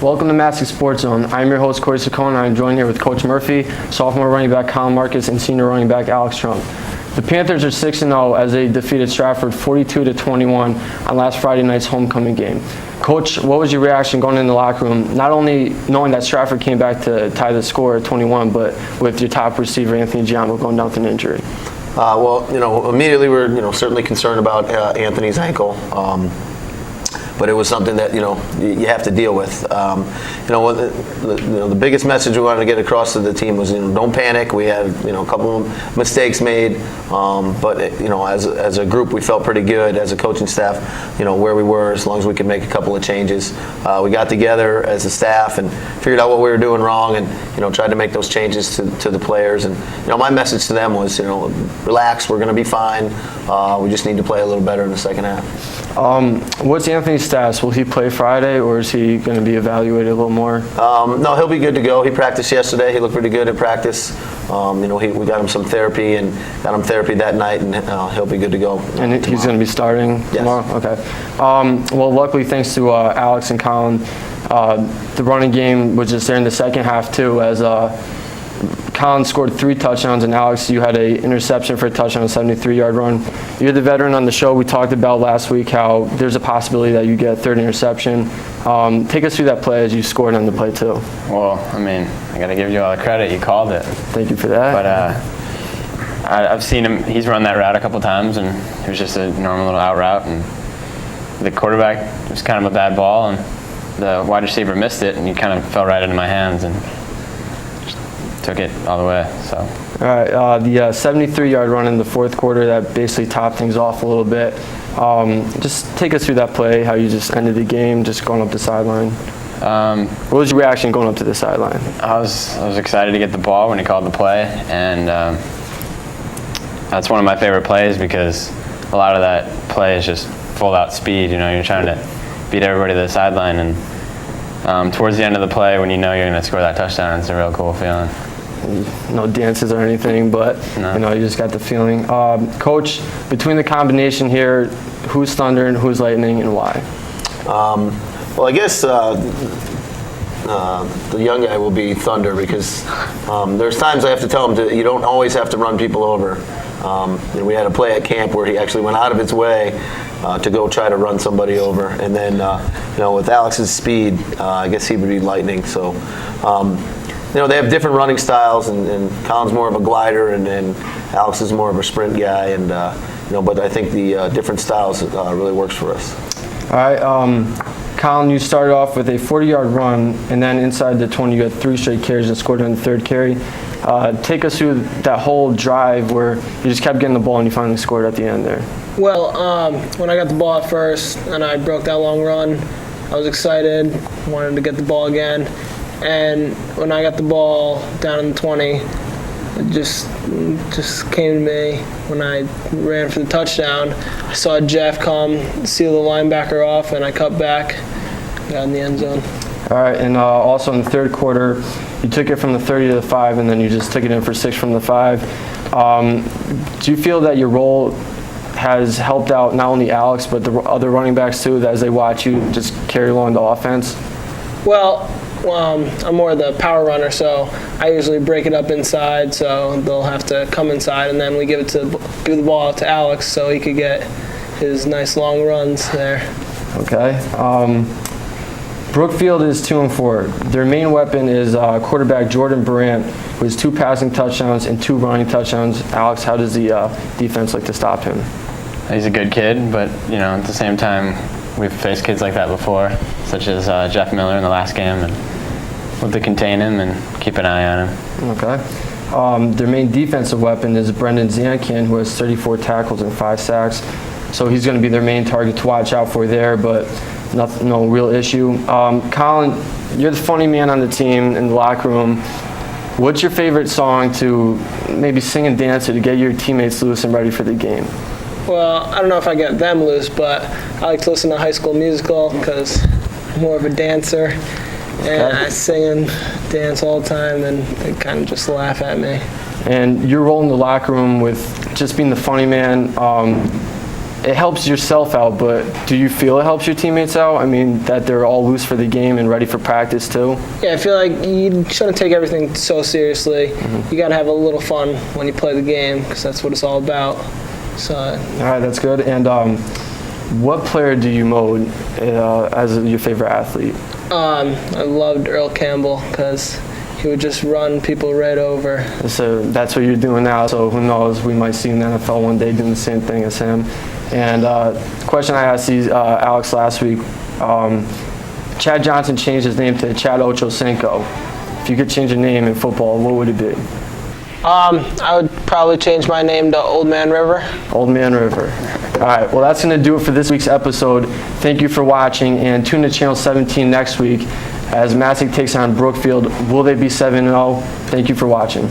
Welcome to Masuk Sports Zone. I'm your host, Corey Saccone. I'm joined here with Coach Murphy, sophomore running back Colin Marcus, and senior running back Alex Trump. The Panthers are 6-0 as they defeated Stratford 42-21 on last Friday night's homecoming game. Coach, what was your reaction going in the locker room, not only knowing that Stratford came back to tie the score at 21, but with your top receiver, Anthony Giammo, going down with an injury? Immediately we were, certainly concerned about Anthony's ankle. But it was something that you have to deal with. The biggest message we wanted to get across to the team was don't panic. We had a couple of mistakes made, but as a group we felt pretty good as a coaching staff. Where we were, as long as we could make a couple of changes. We got together as a staff and figured out what we were doing wrong, and tried to make those changes to the players. And my message to them was relax. We're going to be fine. We just need to play a little better in the second half. What's Anthony's status? Will he play Friday, or is he going to be evaluated a little more? No, he'll be good to go. He practiced yesterday. He looked pretty good at practice. We got him some therapy and got him therapy that night, and he'll be good to go. And he's going to be starting tomorrow? Okay. Well, luckily, thanks to Alex and Colin, the running game was just there in the second half, too, as Colin scored 3 touchdowns, and Alex, you had an interception for a touchdown, a 73-yard run. You're the veteran on the show. We talked about last week how there's a possibility that you get a third interception. Take us through that play as you scored on the play, too. Well, I got to give you all the credit. You called it. Thank you for that. But I've seen him. He's run that route a couple times, and it was just a normal little out route. And the quarterback was kind of a bad ball, and the wide receiver missed it, and he kind of fell right into my hands and took it all the way. So. All right, the 73-yard run in the fourth quarter, that basically topped things off a little bit. Just take us through that play, how you just ended the game, just going up the sideline. What was your reaction going up to the sideline? I was excited to get the ball when he called the play, and that's one of my favorite plays because a lot of that play is just full-out speed. You're trying to beat everybody to the sideline, and towards the end of the play, when you know you're going to score that touchdown, it's a real cool feeling. No dances or anything, but no. You just got the feeling. Coach, between the combination here, who's Thunder and who's Lightning, and why? Well, I guess the young guy will be Thunder because there's times I have to tell him you don't always have to run people over. We had a play at camp where he actually went out of his way to go try to run somebody over, and then with Alex's speed, I guess he would be Lightning. So. They have different running styles, and Colin's more of a glider, and Alex is more of a sprint guy, and but I think the different styles really works for us. All right, Colin, you started off with a 40-yard run, and then inside the 20, you had 3 straight carries and scored on the third carry. Take us through that whole drive where you just kept getting the ball and you finally scored at the end there. Well, when I got the ball at first and I broke that long run, I was excited, wanted to get the ball again. And when I got the ball down in the 20, it just came to me when I ran for the touchdown. I saw Jeff come, seal the linebacker off, and I cut back, got in the end zone. All right, and also in the third quarter, you took it from the 30 to the 5, and then you just took it in for 6 from the 5. Do you feel that your role has helped out not only Alex, but the other running backs too, as they watch you just carry along the offense? Well, I'm more the power runner, so I usually break it up inside, so they'll have to come inside, and then we give the ball out to Alex so he could get his nice long runs there. Okay. Brookfield is 2-4. Their main weapon is quarterback Jordan Brandt, who has 2 passing touchdowns and 2 running touchdowns. Alex, how does the defense like to stop him? He's a good kid, but at the same time, we've faced kids like that before, such as Jeff Miller in the last game, and we'll have to contain him and keep an eye on him. Okay. Their main defensive weapon is Brendan Zankin, who has 34 tackles and 5 sacks. So he's going to be their main target to watch out for there, but no real issue. Colin, you're the funny man on the team in the locker room. What's your favorite song to maybe sing and dance to get your teammates loose and ready for the game? Well, I don't know if I get them loose, but I like to listen to High School Musical because I'm more of a dancer. And I sing and dance all the time, and they kind of just laugh at me. And your role in the locker room with just being the funny man, it helps yourself out, but do you feel it helps your teammates out? I mean, that they're all loose for the game and ready for practice too? Yeah, I feel like you shouldn't take everything so seriously. You got to have a little fun when you play the game because that's what it's all about. So. All right, that's good. And what player do you mold as your favorite athlete? I loved Earl Campbell because he would just run people right over. So that's what you're doing now, so who knows, we might see in the NFL one day doing the same thing as him. And question I asked Alex last week, Chad Johnson changed his name to Chad Ochocinco. If you could change your name in football, what would it be? I would probably change my name to Old Man River. Old Man River. All right, well, that's going to do it for this week's episode. Thank you for watching, and tune to Channel 17 next week as Masuk takes on Brookfield. Will they be 7-0? Thank you for watching.